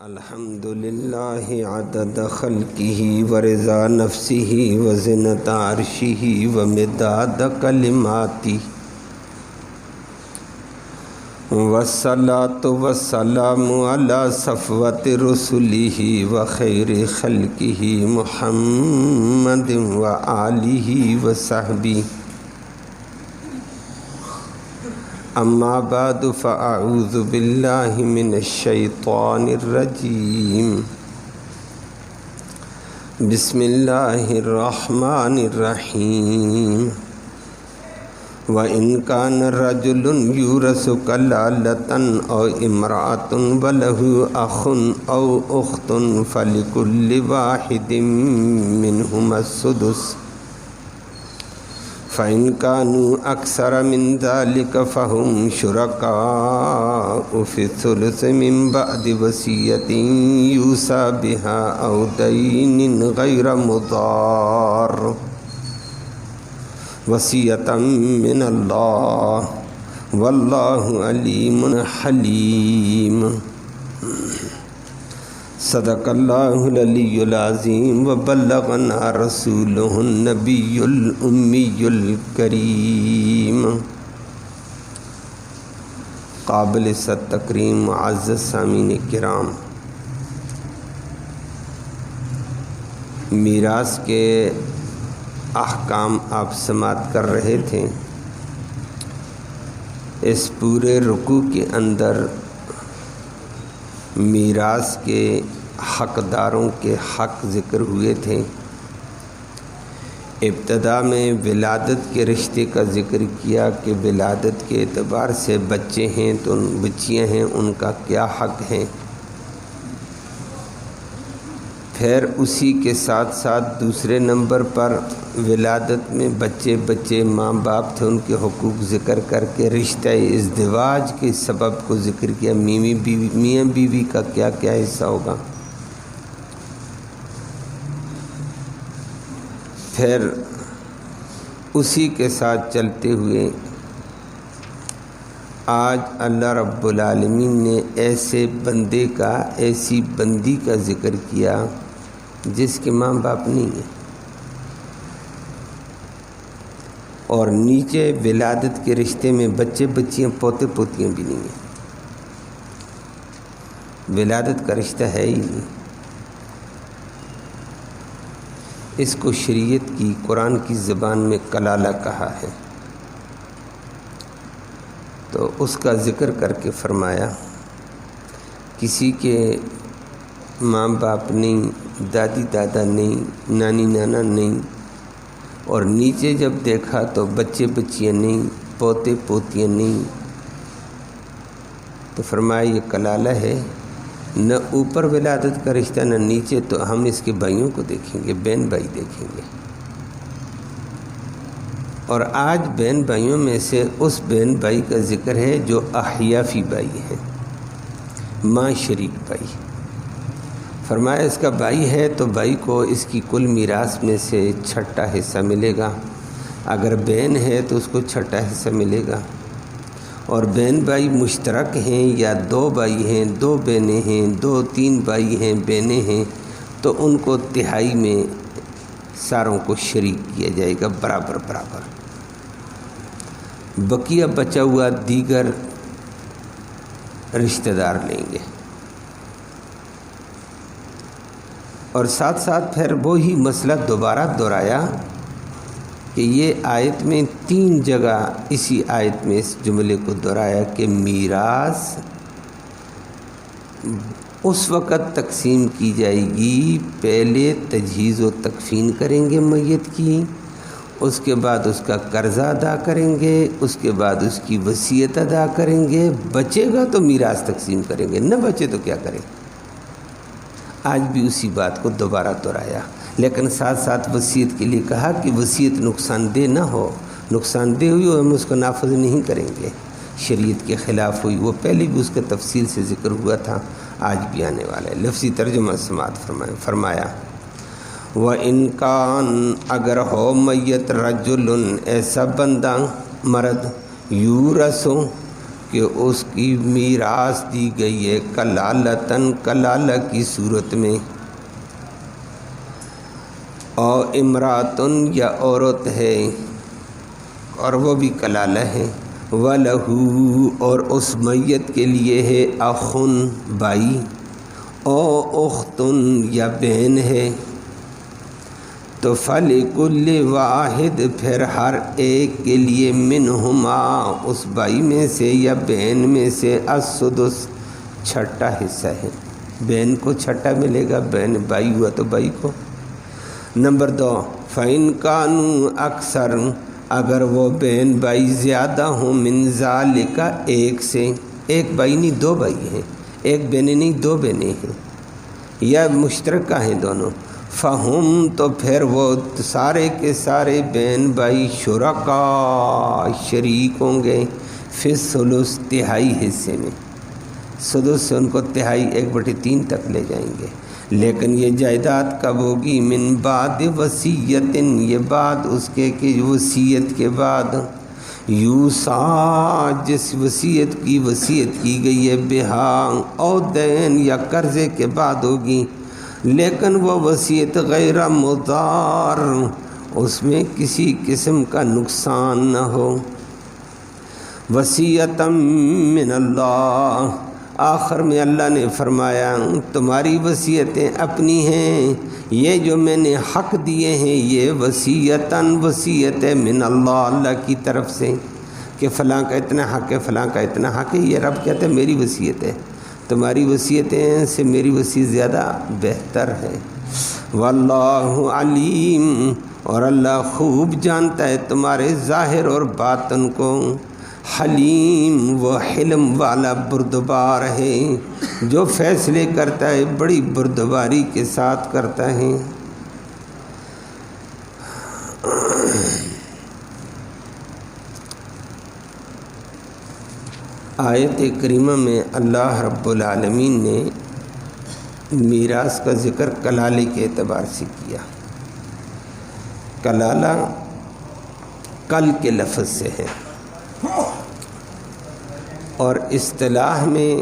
الحمد للہ عدد خلقہ ورضا نفسہ وزنۃ عرشہ ومداد کلماتہ والصلاۃ والسلام علی صفوۃ رسلہ وخیر خلقہ محمد وآلہ وصحبہ اما بعد فاعوذ باللہ من الشیطان الرجیم بسم اللہ الرحمن الرحیم وَإِن كَانَ رَجُلٌ يُورَثُ كَلَالَةً أَوْ امْرَأَةٌ وَلَهُ أَخٌ أَوْ أُخْتٌ فَلِكُلِّ وَاحِدٍ مِّنْهُمَا السُّدُسُ فَإِن كَانُوا أَكْثَرَ مِنْ ذَلِكَ فَهُمْ شُرَكَاءُ فِي الثُّلُثِ مِنْ بَعْدِ وَصِيَّةٍ يُوصَى بِهَا أَوْ دَيْنٍ غَيْرَ مُضَارٍّ وصیۃً من اللہ واللہ علیم حلیم صدق اللہ العلی العظیم وبلغنا رسولہ النبی الامی الکریم قابل صد تکریم معزز سامعین کرام، میراث کے احکام آپ سماعت کر رہے تھے۔ اس پورے رکوع کے اندر میراث کے حقداروں کے حق ذکر ہوئے تھے۔ ابتدا میں ولادت کے رشتے کا ذکر کیا کہ ولادت کے اعتبار سے بچے ہیں تو بچیاں ہیں، ان کا کیا حق ہے۔ پھر اسی کے ساتھ ساتھ دوسرے نمبر پر ولادت میں بچے ماں باپ تھے، ان کے حقوق ذکر کر کے رشتہ ازدواج کے سبب کو ذکر کیا، میاں بیوی کا کیا کیا حصہ ہوگا۔ پھر اسی کے ساتھ چلتے ہوئے آج اللہ رب العالمین نے ایسے بندے کا، ایسی بندی کا ذکر کیا جس کے ماں باپ نہیں ہیں، اور نیچے ولادت کے رشتے میں بچے بچیاں پوتے پوتیاں بھی نہیں ہیں، ولادت کا رشتہ ہے ہی نہیں۔ اس کو شریعت کی، قرآن کی زبان میں کلالہ کہا ہے۔ تو اس کا ذکر کر کے فرمایا کسی کے ماں باپ نہیں، دادی دادا نہیں، نانی نانا نہیں، اور نیچے جب دیکھا تو بچے بچیاں نہیں، پوتے پوتیاں نہیں، تو فرمایا یہ کلالہ ہے، نہ اوپر ولادت کا رشتہ نہ نیچے، تو ہم اس کے بھائیوں کو دیکھیں گے، بہن بھائی دیکھیں گے۔ اور آج بہن بھائیوں میں سے اس بہن بھائی کا ذکر ہے جو احیافی بھائی ہیں، ماں شریک بھائی۔ فرمایا اس کا بھائی ہے تو بھائی کو اس کی کل میراث میں سے چھٹا حصہ ملے گا، اگر بہن ہے تو اس کو چھٹا حصہ ملے گا، اور بہن بھائی مشترک ہیں یا دو بھائی ہیں، دو بہنیں ہیں، دو تین بھائی ہیں، بہنیں ہیں، تو ان کو تہائی میں ساروں کو شریک کیا جائے گا، برابر برابر۔ بقیہ بچا ہوا دیگر رشتہ دار لیں گے۔ اور ساتھ ساتھ پھر وہی مسئلہ دوبارہ دہرایا کہ یہ آیت میں 3 جگہ اسی آیت میں اس جملے کو دہرایا کہ میراث اس وقت تقسیم کی جائے گی، پہلے تجہیز و تکفین کریں گے میت کی، اس کے بعد اس کا قرضہ ادا کریں گے، اس کے بعد اس کی وصیت ادا کریں گے، بچے گا تو میراث تقسیم کریں گے، نہ بچے تو کیا کریں۔ آج بھی اسی بات کو دوبارہ دہرایا، لیکن ساتھ ساتھ وصیت کے لیے کہا کہ وصیت نقصان دہ نہ ہو، نقصان دہ ہوئی ہم اس کو نافذ نہیں کریں گے، شریعت کے خلاف ہوئی، وہ پہلے بھی اس کا تفصیل سے ذکر ہوا تھا، آج بھی آنے والا ہے۔ لفظی ترجمہ سماعت فرمایا وَإِن كَانَ اگر ہو میت رجل ایسا بندہ مرد یورث کہ اس کی میراث دی گئی ہے کلالتن کلالہ کی صورت میں، اور امراتن یا عورت ہے اور وہ بھی کلالہ ہے، وَلَهُ اور اس میت کے لیے ہے اخن بھائی، او اختن یا بہن ہے، تو فَلِكُلِّ واحد پھر ہر ایک کے لیے منہما اس بھائی میں سے یا بہن میں سے السدس چھٹا حصہ ہے، بہن کو چھٹا ملے گا، بہن بھائی ہوا تو بھائی کو۔ نمبر 2 فَإِن كَانُوا اکثر اگر وہ بہن بھائی زیادہ ہوں من ذالک ایک سے، ایک بھائی نہیں دو بھائی ہیں، ایک بہنیں نہیں دو بہنیں ہیں، یا مشترکہ ہیں دونوں، فہم تو پھر وہ سارے کے سارے بہن بھائی شرکاء شریک ہوں گے فی الثلث تہائی حصے میں، سدس سے ان کو تہائی 1/3 تک لے جائیں گے، لیکن یہ جائیداد کب ہوگی؟ من بعد وصیت، یہ بعد اس کے کہ وصیت کے بعد، یوصا جس وصیت کی گئی ہے، بہا او دین یا قرضے کے بعد ہوگی، لیکن وہ وصیت غیر مضار، اس میں کسی قسم کا نقصان نہ ہو، وصیتم من اللہ، آخر میں اللہ نے فرمایا تمہاری وصیتیں اپنی ہیں، یہ جو میں نے حق دیے ہیں یہ وصیت ہے من اللہ، اللہ کی طرف سے، کہ فلاں کا اتنا حق ہے، فلاں کا اتنا حق ہے، یہ رب کہتے ہیں میری وصیت ہے، تمہاری وصیتیں سے میری وصیت زیادہ بہتر ہے، واللہ علیم اور اللہ خوب جانتا ہے تمہارے ظاہر اور باطن کو، حلیم وہ حلم والا بردبار ہے، جو فیصلے کرتا ہے بڑی بردباری کے ساتھ کرتا ہے۔ آیت کریمہ میں اللہ رب العالمین نے میراث کا ذکر کلالے کے اعتبار سے کیا، کلالہ کل کے لفظ سے ہے، اور اصطلاح میں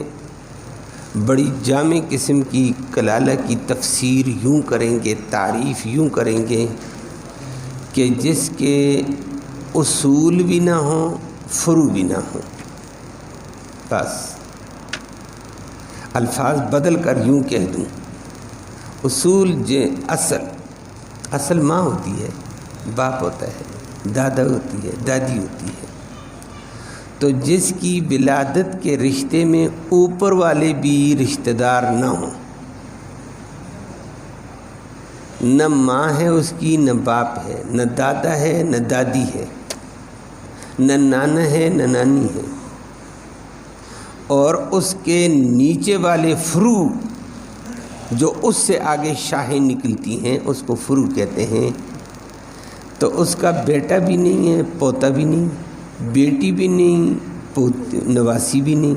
بڑی جامع قسم کی کلالہ کی تفسیر یوں کریں گے، تعریف یوں کریں گے کہ جس کے اصول بھی نہ ہوں فروع بھی نہ ہوں، بس الفاظ بدل کر یوں کہہ دوں، اصول اصل ماں ہوتی ہے، باپ ہوتا ہے، دادا ہوتی ہے، دادی ہوتی ہے، تو جس کی ولادت کے رشتے میں اوپر والے بھی رشتہ دار نہ ہوں، نہ ماں ہے اس کی، نہ باپ ہے، نہ دادا ہے، نہ دادی ہے، نہ نانا ہے، نہ نانی ہے، اور اس کے نیچے والے فروع جو اس سے آگے شاخیں نکلتی ہیں اس کو فروع کہتے ہیں، تو اس کا بیٹا بھی نہیں ہے، پوتا بھی نہیں، بیٹی بھی نہیں، نواسی بھی نہیں،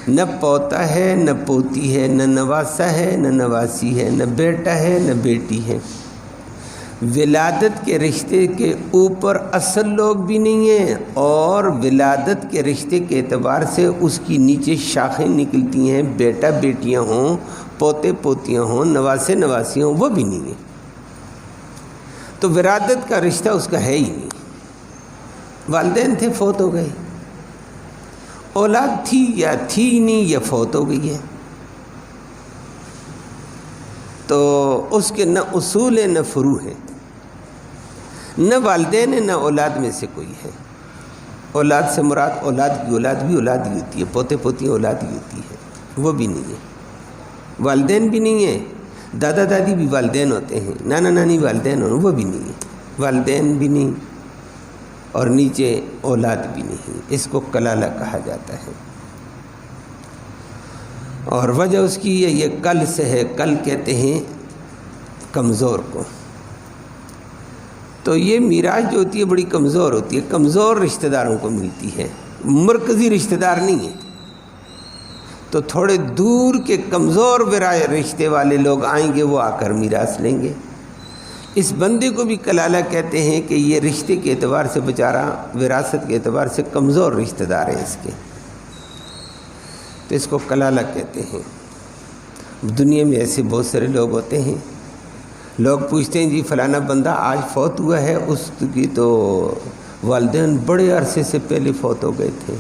نہ پوتا ہے نہ پوتی ہے، نہ نواسا ہے نہ نواسی ہے، نہ بیٹا ہے نہ بیٹی ہے، ولادت کے رشتے کے اوپر اصل لوگ بھی نہیں ہیں، اور ولادت کے رشتے کے اعتبار سے اس کی نیچے شاخیں نکلتی ہیں، بیٹا بیٹیاں ہوں، پوتے پوتیاں ہوں، نواسے نواسی ہوں، وہ بھی نہیں ہیں، تو ولادت کا رشتہ اس کا ہے ہی نہیں، والدین تھے فوت ہو گئے، اولاد تھی یا تھی نہیں یا فوت ہو گئی ہے، تو اس کے نہ اصول ہیں نہ فروع ہیں، نہ والدین ہیں نہ اولاد میں سے کوئی ہے، اولاد سے مراد اولاد کی اولاد بھی اولاد ہی ہوتی ہے، پوتے پوتی اولاد ہی ہوتی ہے، وہ بھی نہیں ہے، والدین بھی نہیں ہیں، دادا دادی بھی والدین ہوتے ہیں، نانا نانی والدین ہوتے ہیں، وہ بھی نہیں ہے، والدین بھی نہیں اور نیچے اولاد بھی نہیں، اس کو کلالہ کہا جاتا ہے، اور وجہ اس کی یہ کل سے ہے، کل کہتے ہیں کمزور کو، تو یہ میراث جو ہوتی ہے بڑی کمزور ہوتی ہے، کمزور رشتہ داروں کو ملتی ہے، مرکزی رشتہ دار نہیں ہے، تو تھوڑے دور کے کمزور رشتے والے لوگ آئیں گے، وہ آ کر میراث لیں گے، اس بندے کو بھی کلالہ کہتے ہیں کہ یہ رشتے کے اعتبار سے بیچارہ وراثت کے اعتبار سے کمزور رشتہ دار ہیں اس کے، تو اس کو کلالہ کہتے ہیں۔ دنیا میں ایسے بہت سارے لوگ ہوتے ہیں، لوگ پوچھتے ہیں جی فلانا بندہ آج فوت ہوا ہے، اس کی تو والدین بڑے عرصے سے پہلے فوت ہو گئے تھے۔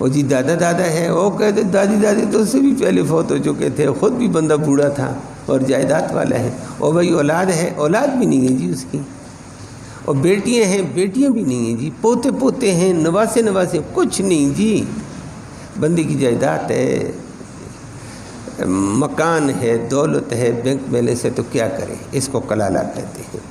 وہ جی دادا ہے، وہ کہتے دادی تو اس سے بھی پہلے فوت ہو چکے تھے، خود بھی بندہ بوڑھا تھا اور جائیداد والا ہے۔ اور بھائی اولاد ہے، اولاد بھی نہیں ہے جی اس کی، اور بیٹیاں ہیں، بیٹیاں بھی نہیں ہیں جی، پوتے ہیں، نواسے کچھ نہیں جی، بندے کی جائیداد ہے، مکان ہے، دولت ہے، بینک بیلنس ہے، تو کیا کریں؟ اس کو کلالہ کہتے ہیں۔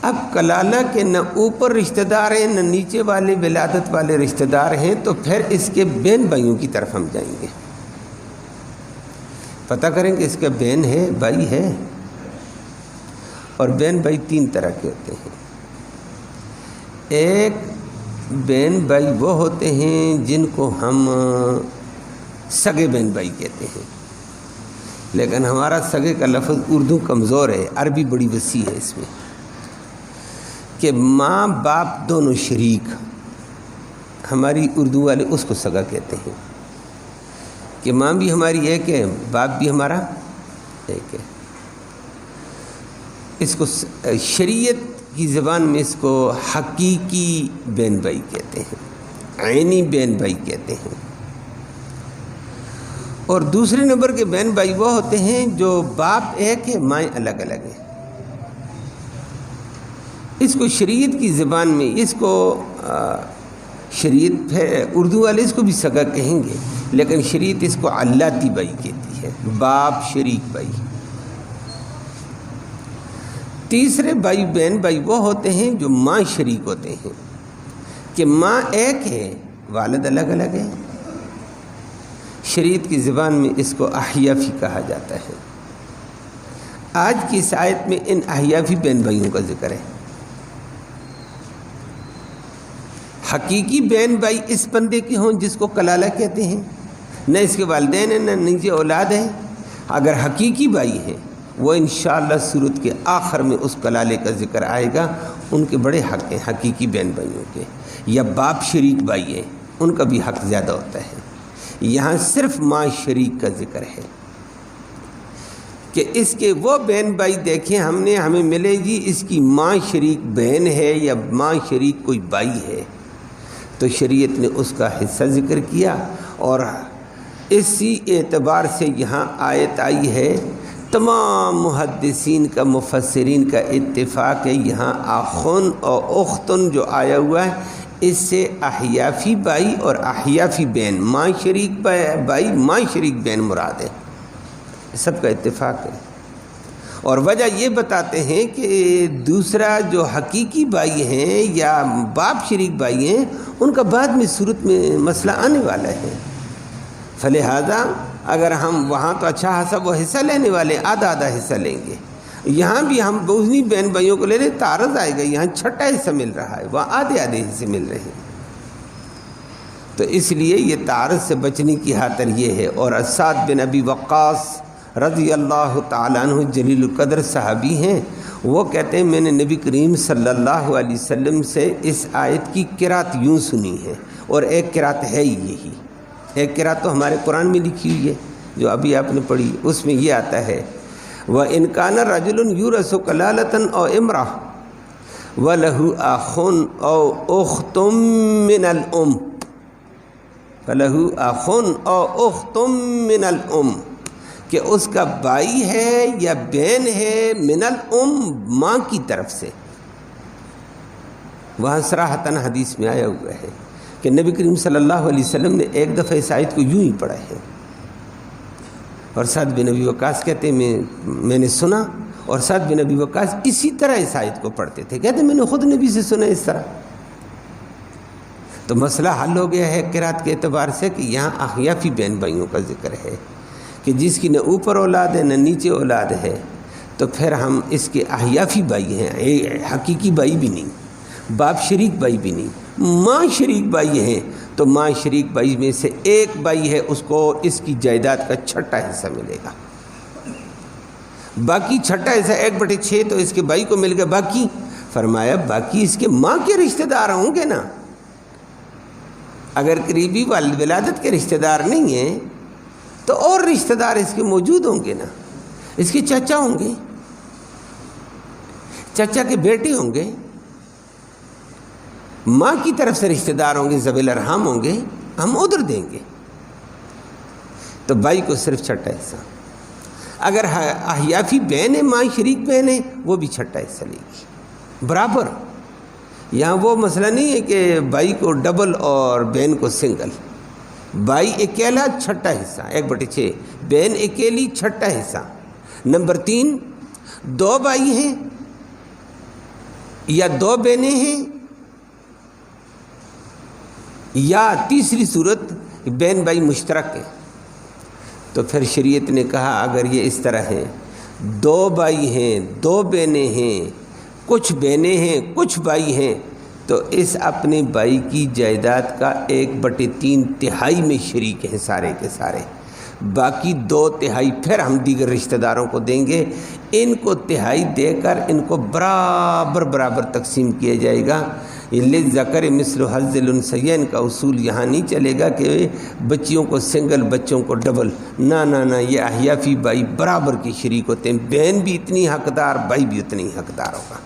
اب کلالہ کے نہ اوپر رشتہ دار ہیں نہ نیچے والے ولادت والے رشتہ دار ہیں، تو پھر اس کے بہن بھائیوں کی طرف ہم جائیں گے، پتہ کریں کہ اس کا بہن ہے، بھائی ہے۔ اور بہن بھائی تین طرح کے ہوتے ہیں۔ ایک بہن بھائی وہ ہوتے ہیں جن کو ہم سگے بہن بھائی کہتے ہیں، لیکن ہمارا سگے کا لفظ اردو کمزور ہے، عربی بڑی وسیع ہے اس میں، کہ ماں باپ دونوں شریک، ہماری اردو والے اس کو سگا کہتے ہیں، کہ ماں بھی ہماری ایک ہے، باپ بھی ہمارا ایک ہے۔ اس کو شریعت کی زبان میں اس کو حقیقی بہن بھائی کہتے ہیں، عینی بہن بھائی کہتے ہیں۔ اور دوسرے نمبر کے بہن بھائی وہ ہوتے ہیں جو باپ ایک ہے، مائیں الگ الگ ہیں۔ اس کو شریعت کی زبان میں اس کو شریعت ہے، اردو والے اس کو بھی سگا کہیں گے، لیکن شریعت اس کو علاتی بھائی کہتی ہے، باپ شریک بھائی۔ تیسرے بھائی بہن بھائی وہ ہوتے ہیں جو ماں شریک ہوتے ہیں، کہ ماں ایک ہے، والد الگ الگ ہے۔ شریعت کی زبان میں اس کو احیافی کہا جاتا ہے۔ آج کی اس آیت میں ان احیافی بہن بھائیوں کا ذکر ہے۔ حقیقی بہن بھائی اس بندے کے ہوں جس کو کلالہ کہتے ہیں، نہ اس کے والدین ہیں نہ نیچے اولاد ہے۔ اگر حقیقی بھائی ہیں، وہ انشاءاللہ سورت کے آخر میں اس کلالے کا ذکر آئے گا، ان کے بڑے حق ہیں حقیقی بہن بھائیوں کے، یا باپ شریک بھائی ہیں ان کا بھی حق زیادہ ہوتا ہے۔ یہاں صرف ماں شریک کا ذکر ہے، کہ اس کے وہ بہن بھائی دیکھیں ہمیں ملے گی اس کی ماں شریک بہن ہے یا ماں شریک کوئی بھائی ہے، تو شریعت نے اس کا حصہ ذکر کیا۔ اور اسی اعتبار سے یہاں آیت آئی ہے، تمام محدثین کا مفسرین کا اتفاق ہے، یہاں اخن اور اختن جو آیا ہوا ہے، اس سے احیافی بھائی اور احیافی بہن، ماں شریک بھائی ماں شریک بہن مراد ہے، سب کا اتفاق ہے۔ اور وجہ یہ بتاتے ہیں کہ دوسرا جو حقیقی بھائی ہیں یا باپ شریک بھائی ہیں، ان کا بعد میں صورت میں مسئلہ آنے والا ہے، فلہذا اگر ہم وہاں تو اچھا خاصا وہ حصہ لینے والے آدھا حصہ لیں گے، یہاں بھی ہم دوسری بہن بھائیوں کو لے لیں، تعارض آئے گا، یہاں چھٹا حصہ مل رہا ہے، وہاں آدھے حصے مل رہے ہیں، تو اس لیے یہ تعارض سے بچنے کی خاطر یہ ہے۔ اور سعد بن ابی وقاص رضی اللہ تعالیٰ عنہ جلیل القدر صحابی ہیں، وہ کہتے ہیں میں نے نبی کریم صلی اللہ علیہ وسلم سے اس آیت کی قرات یوں سنی ہے، اور ایک قرات ہے ہی یہی، ایک قرات تو ہمارے قرآن میں لکھی ہوئی ہے جو ابھی آپ نے پڑھی، اس میں یہ آتا ہے وَإِنْ كَانَ رَجُلٌ يُورَثُ كَلَالَةً أَوْ امْرَأَةٌ وَلَهُ أَخٌ أَوْ أُخْتٌ مِّنَ الْأُمِّ فَلَهُ أَخٌ أَوْ أُخْتٌ مِّنَ الْأُمِّ، کہ اس کا بھائی ہے یا بہن ہے من الام، ماں کی طرف سے۔ وہاں صراحتاً حدیث میں آیا ہوا ہے کہ نبی کریم صلی اللہ علیہ وسلم نے ایک دفعہ اس آیت کو یوں ہی پڑھا ہے، اور سعد بن ابی وقاص کہتے ہیں میں نے سنا، اور سعد بن ابی وقاص اسی طرح اس آیت کو پڑھتے تھے، کہتے ہیں میں نے خود نبی سے سنا اس طرح۔ تو مسئلہ حل ہو گیا ہے قرات کے اعتبار سے کہ یہاں احیافی بہن بھائیوں کا ذکر ہے، کہ جس کی نہ اوپر اولاد ہے نہ نیچے اولاد ہے، تو پھر ہم اس کے احیافی بھائی ہیں، حقیقی بھائی بھی نہیں، باپ شریک بھائی بھی نہیں، ماں شریک بھائی ہیں، تو ماں شریک بھائی میں سے ایک بھائی ہے، اس کو اس کی جائیداد کا چھٹا حصہ ملے گا۔ باقی چھٹا حصہ 1/6 تو اس کے بھائی کو مل گیا، باقی فرمایا باقی اس کے ماں کے رشتہ دار ہوں گے نا، اگر قریبی ولادت کے رشتہ دار نہیں ہیں تو اور رشتہ دار اس کے موجود ہوں گے نا، اس کے چچا ہوں گے، چچا کے بیٹے ہوں گے، ماں کی طرف سے رشتہ دار ہوں گے، ذوی الارحام ہوں گے، ہم ادھر دیں گے۔ تو بھائی کو صرف چھٹا حصہ، اگر احیافی بہن ہے، ماں شریک بہن ہے، وہ بھی چھٹا حصہ لے گی برابر۔ یہاں وہ مسئلہ نہیں ہے کہ بھائی کو ڈبل اور بہن کو سنگل، بھائی اکیلا چھٹا حصہ 1/6، بہن اکیلی چھٹا حصہ۔ نمبر 3، 2 بھائی ہیں یا 2 بہنیں ہیں، یا تیسری صورت بہن بھائی مشترک ہیں، تو پھر شریعت نے کہا اگر یہ اس طرح ہے، 2 بھائی ہیں، 2 بہنیں ہیں، کچھ بہنیں ہیں، کچھ بھائی ہیں، تو اس اپنے بھائی کی جائیداد کا 1/3 تہائی میں شریک ہیں سارے کے سارے، باقی 2 تہائی پھر ہم دیگر رشتہ داروں کو دیں گے۔ ان کو تہائی دے کر ان کو برابر تقسیم کیا جائے گا۔ للذکر مثل حظ الانثیین کا اصول یہاں نہیں چلے گا کہ بچیوں کو سنگل، بچوں کو ڈبل، نہ، یہ احیافی بھائی برابر کے شریک ہوتے ہیں، بہن بھی اتنی حقدار، بھائی بھی اتنی حقدار ہوگا،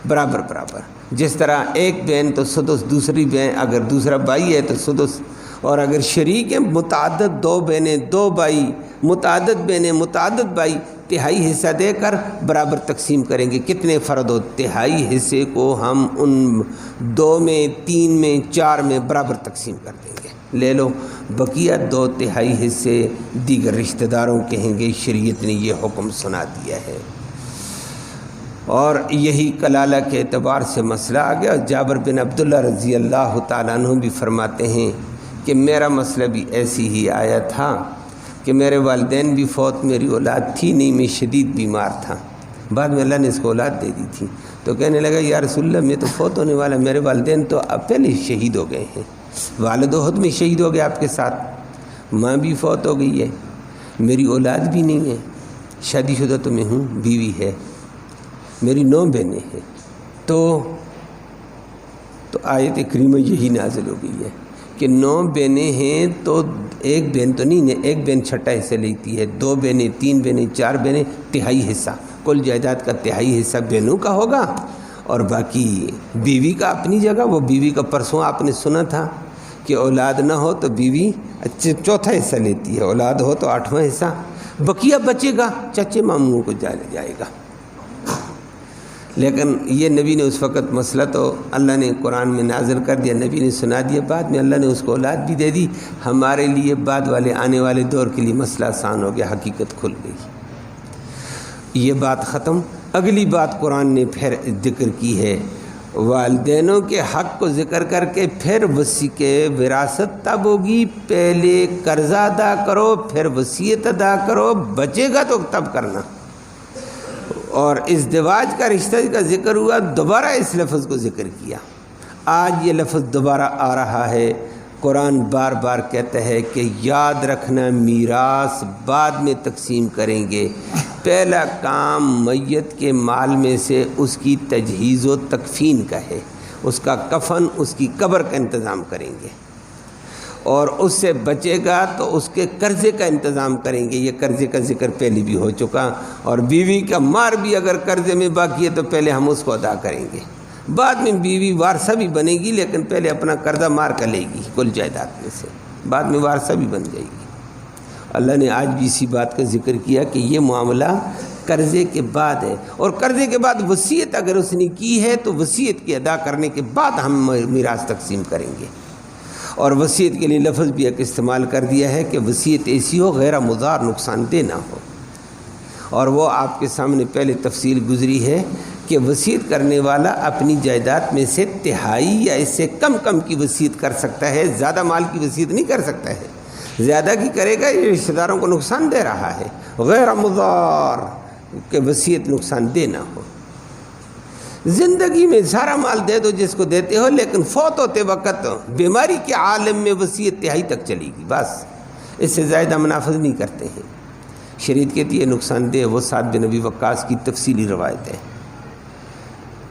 برابر۔ جس طرح ایک بہن تو سدس، دوسری بہن اگر دوسرا بھائی ہے تو سدس، اور اگر شریک ہیں متعدد 2 بہنیں 2 بھائی، متعدد بہنیں متعدد بھائی، تہائی حصہ دے کر برابر تقسیم کریں گے۔ کتنے فرد ہو، تہائی حصے کو ہم ان 2 میں، 3 میں، 4 میں برابر تقسیم کر دیں گے، لے لو، بقیہ 2 تہائی حصے دیگر رشتہ داروں کے ہیں گے۔ شریعت نے یہ حکم سنا دیا ہے، اور یہی کلالہ کے اعتبار سے مسئلہ آ گیا۔ جابر بن عبداللہ رضی اللہ تعالیٰ عنہ بھی فرماتے ہیں کہ میرا مسئلہ بھی ایسی ہی آیا تھا کہ میرے والدین بھی فوت، میری اولاد تھی نہیں، میں شدید بیمار تھا، بعد میں اللہ نے اس کو اولاد دے دی تھی، تو کہنے لگا یا رسول اللہ میں تو فوت ہونے والا، میرے والدین تو اب پہلے شہید ہو گئے ہیں، والد احد میں شہید ہو گئے آپ کے ساتھ، ماں بھی فوت ہو گئی ہے، میری اولاد بھی نہیں ہے، شادی شدہ تو میں ہوں، بیوی ہے، میری 9 بہنیں ہیں، تو آیت کریمہ یہی نازل ہو گئی ہے کہ 9 بہنیں ہیں تو ایک بہن تو نہیں ہے، ایک بہن چھٹا حصہ لیتی ہے، 2 بہنیں، 3 بہنیں، 4 بہنیں، تہائی حصہ، کل جائیداد کا تہائی حصہ بہنوں کا ہوگا، اور باقی بیوی کا اپنی جگہ۔ وہ بیوی کا پرسوں آپ نے سنا تھا کہ اولاد نہ ہو تو بیوی 4تھا حصہ لیتی ہے، اولاد ہو تو 8واں حصہ، بقیہ بچے گا چچے ماموں کو جائے گا۔ لیکن یہ نبی نے اس وقت مسئلہ تو اللہ نے قرآن میں نازل کر دیا، نبی نے سنا دیا، بعد میں اللہ نے اس کو اولاد بھی دے دی، ہمارے لیے بعد والے آنے والے دور کے لیے مسئلہ آسان ہو گیا، حقیقت کھل گئی۔ یہ بات ختم۔ اگلی بات قرآن نے پھر ذکر کی ہے، والدینوں کے حق کو ذکر کر کے پھر وراثت تب ہوگی، پہلے قرضہ ادا کرو، پھر وصیت ادا کرو، بچے گا تو تب کرنا۔ اور ازدواج کا رشتہ کا ذکر ہوا، دوبارہ اس لفظ کو ذکر کیا۔ آج یہ لفظ دوبارہ آ رہا ہے، قرآن بار بار کہتا ہے کہ یاد رکھنا میراث بعد میں تقسیم کریں گے، پہلا کام میت کے مال میں سے اس کی تجہیز و تکفین کا ہے، اس کا کفن، اس کی قبر کا انتظام کریں گے، اور اس سے بچے گا تو اس کے قرضے کا انتظام کریں گے۔ یہ قرضے کا ذکر پہلے بھی ہو چکا، اور بیوی کا مار بھی اگر قرضے میں باقی ہے تو پہلے ہم اس کو ادا کریں گے، بعد میں بیوی وارثہ بھی بنے گی، لیکن پہلے اپنا قرضہ مار کر لے گی کل جائیداد میں سے، بعد میں وارثہ بھی بن جائے گی۔ اللہ نے آج بھی اسی بات کا ذکر کیا کہ یہ معاملہ قرضے کے بعد ہے، اور قرضے کے بعد وصیت اگر اس نے کی ہے تو وصیت کے ادا کرنے کے بعد ہم میراث تقسیم کریں گے۔ اور وصیت کے لیے لفظ بھی ایک استعمال کر دیا ہے کہ وصیت ایسی ہو غیر مضار، نقصان دہ نہ ہو، اور وہ آپ کے سامنے پہلے تفصیل گزری ہے کہ وصیت کرنے والا اپنی جائیداد میں سے تہائی یا اس سے کم کی وصیت کر سکتا ہے، زیادہ مال کی وصیت نہیں کر سکتا ہے، زیادہ کی کرے گا یہ رشتہ داروں کو نقصان دے رہا ہے، غیر مضار کہ وصیت نقصان دہ نہ ہو۔ زندگی میں سارا مال دے دو جس کو دیتے ہو، لیکن فوت ہوتے وقت بیماری کے عالم میں وصیت تہائی تک چلے گی، بس اس سے زیادہ ہم نافذ نہیں کرتے ہیں۔ شریعت کہتی ہے نقصان دہ، وہ سعد بن ابی وقاص کی تفصیلی روایت ہے۔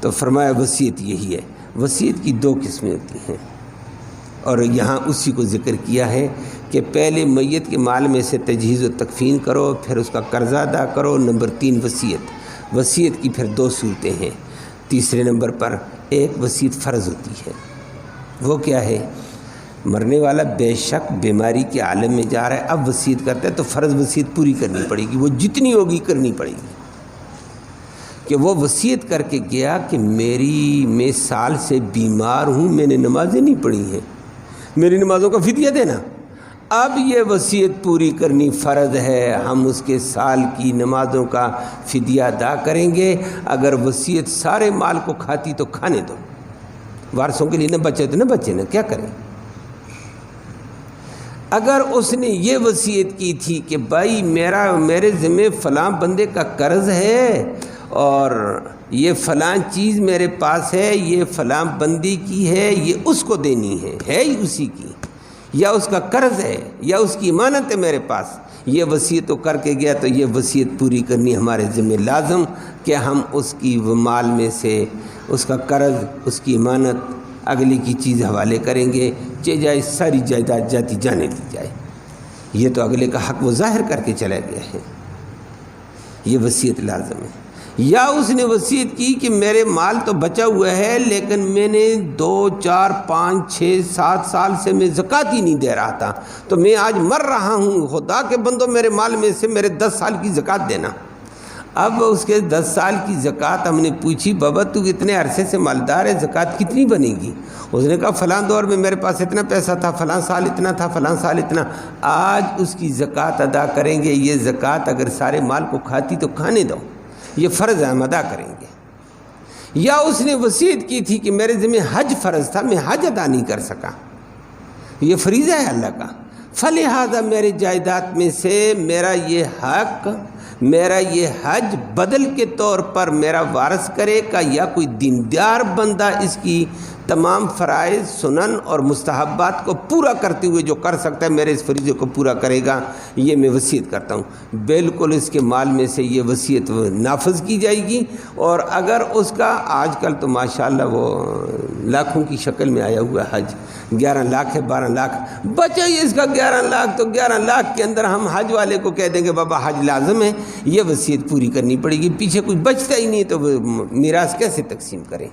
تو فرمایا وصیت یہی ہے۔ وصیت کی دو قسمیں ہوتی ہیں، اور یہاں اسی کو ذکر کیا ہے کہ پہلے میت کے مال میں سے تجہیز و تکفین کرو، پھر اس کا قرضہ ادا کرو۔ نمبر 3 وصیت۔ وصیت کی پھر 2 صورتیں ہیں۔ تیسرے نمبر پر ایک وصیت فرض ہوتی ہے، وہ کیا ہے؟ مرنے والا بے شک بیماری کے عالم میں جا رہا ہے، اب وصیت کرتا ہے تو فرض وصیت پوری کرنی پڑے گی، وہ جتنی ہوگی کرنی پڑے گی۔ کہ وہ وصیت کر کے گیا کہ میں سال سے بیمار ہوں، میں نے نمازیں نہیں پڑھی ہیں، میری نمازوں کا فدیہ دینا۔ اب یہ وصیت پوری کرنی فرض ہے، ہم اس کے سال کی نمازوں کا فدیہ ادا کریں گے۔ اگر وصیت سارے مال کو کھاتی تو کھانے دو، وارثوں کے لیے نہ بچے تو نہ بچے، نہ کیا کریں۔ اگر اس نے یہ وصیت کی تھی کہ بھائی میرے ذمہ فلاں بندے کا قرض ہے اور یہ فلاں چیز میرے پاس ہے، یہ فلاں بندی کی ہے، یہ اس کو دینی ہے ہی اسی کی، یا اس کا قرض ہے یا اس کی امانت ہے میرے پاس، یہ وصیت تو کر کے گیا تو یہ وصیت پوری کرنی ہمارے ذمہ لازم کہ ہم اس کی مال میں سے اس کا قرض، اس کی امانت، اگلی کی چیز حوالے کریں گے، جائے ساری جائیداد جاتی جانے دی جائے۔ یہ تو اگلے کا حق وہ ظاہر کر کے چلا گیا ہے، یہ وصیت لازم ہے۔ یا اس نے وصیت کی کہ میرے مال تو بچا ہوا ہے لیکن میں نے 2 4 5 6 7 سال سے میں زکوٰۃ ہی نہیں دے رہا تھا، تو میں آج مر رہا ہوں، خدا کے بندو میرے مال میں سے میرے 10 سال کی زکوٰۃ دینا۔ اب اس کے 10 سال کی زکوٰۃ ہم نے پوچھی، بابا تو اتنے عرصے سے مالدار ہے، زکوٰۃ کتنی بنے گی؟ اس نے کہا فلاں دور میں میرے پاس اتنا پیسہ تھا، فلاں سال اتنا تھا، فلاں سال اتنا۔ آج اس کی زکوٰۃ ادا کریں گے۔ یہ زکوٰۃ اگر سارے مال کو کھاتی تو کھانے دو، یہ فرض ہے، ہم ادا کریں گے۔ یا اس نے وصیت کی تھی کہ میرے ذمہ حج فرض تھا، میں حج ادا نہیں کر سکا، یہ فریضہ ہے اللہ کا، فلہذا میرے جائیداد میں سے میرا یہ حق، میرا یہ حج بدل کے طور پر میرا وارث کرے گا، یا کوئی دیندار بندہ اس کی تمام فرائض، سنن اور مستحبات کو پورا کرتے ہوئے جو کر سکتا ہے میرے اس فریضے کو پورا کرے گا، یہ میں وصیت کرتا ہوں۔ بالکل اس کے مال میں سے یہ وصیت نافذ کی جائے گی۔ اور اگر اس کا آج کل تو ماشاءاللہ وہ لاکھوں کی شکل میں آیا ہوا حج، 11 لاکھ ہے، 12 لاکھ بچا ہی اس کا 11 لاکھ، تو 11 لاکھ کے اندر ہم حج والے کو کہہ دیں گے بابا حج لازم ہے، یہ وصیت پوری کرنی پڑے گی، پیچھے کچھ بچتا ہی نہیں تو میراث کیسے تقسیم کریں؟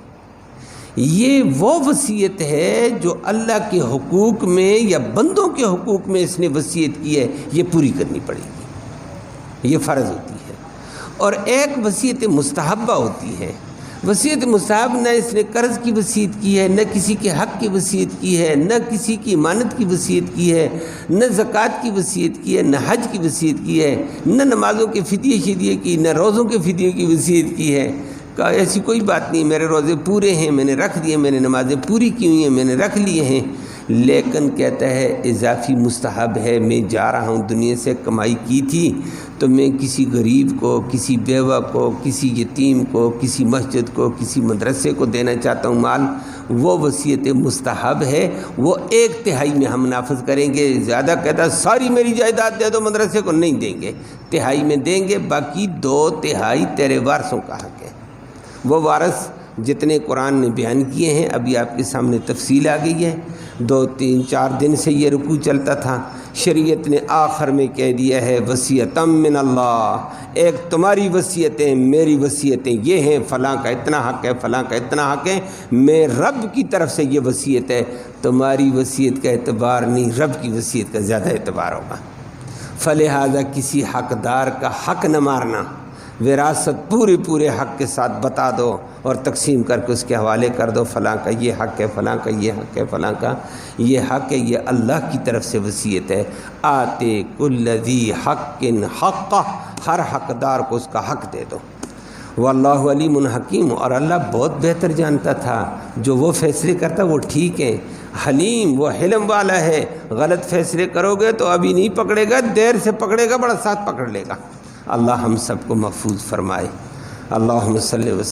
یہ وہ وصیت ہے جو اللہ کے حقوق میں یا بندوں کے حقوق میں اس نے وصیت کی ہے، یہ پوری کرنی پڑے گی، یہ فرض ہوتی ہے۔ اور ایک وصیت مستحبہ ہوتی ہے۔ وصیت مستحب نہ اس نے قرض کی وصیت کی ہے، نہ کسی کے حق کی وصیت کی ہے، نہ کسی کی امانت کی وصیت کی ہے، نہ زکوٰۃ کی وصیت کی ہے، نہ حج کی وصیت کی ہے، نہ نمازوں کے فدیے شدیے کی، نہ روزوں کے فدیے کی وصیت کی ہے۔ کہا ایسی کوئی بات نہیں، میرے روزے پورے ہیں، میں نے رکھ دیے، میں نے نمازیں پوری کی ہوئی ہیں، میں نے رکھ لیے ہیں، لیکن کہتا ہے اضافی مستحب ہے، میں جا رہا ہوں دنیا سے، کمائی کی تھی تو میں کسی غریب کو، کسی بیوہ کو، کسی یتیم کو، کسی مسجد کو، کسی مدرسے کو دینا چاہتا ہوں مال، وہ وصیت مستحب ہے، وہ 1/3 میں ہم نافذ کریں گے۔ زیادہ کہتا ساری میری جائیداد دے دو مدرسے کو، نہیں دیں گے، 1/3 میں دیں گے، باقی 2/3 تیرے وارثوں کا حق ہے۔ وہ وارث جتنے قرآن نے بیان کیے ہیں، ابھی آپ کے سامنے تفصیل آ گئی ہے، 2 3 4 دن سے یہ رکوع چلتا تھا، شریعت نے آخر میں کہہ دیا ہے وصیتم من اللہ، ایک تمہاری وصیتیں، میری وصیتیں یہ ہیں، فلاں کا اتنا حق ہے، فلاں کا اتنا حق ہے، میں رب کی طرف سے یہ وصیت ہے، تمہاری وصیت کا اعتبار نہیں، رب کی وصیت کا زیادہ اعتبار ہوگا۔ فلہذا کسی حقدار کا حق نہ مارنا، وراثت پورے حق کے ساتھ بتا دو اور تقسیم کر کے اس کے حوالے کر دو، فلاں کا یہ حق ہے، فلاں کا یہ حق ہے، فلاں کا یہ حق ہے، یہ اللہ کی طرف سے وصیت ہے۔ آتے کل ذی حق حقہ، ہر حقدار کو اس کا حق دے دو۔ واللہ علیم حکیم، اور اللہ بہت بہتر جانتا تھا، جو وہ فیصلے کرتا وہ ٹھیک ہے، حلیم، وہ حلم والا ہے، غلط فیصلے کرو گے تو ابھی نہیں پکڑے گا، دیر سے پکڑے گا، بڑا ساتھ پکڑ لے گا۔ اللہ ہم سب کو محفوظ فرمائے۔ اللہم صلی وسلم۔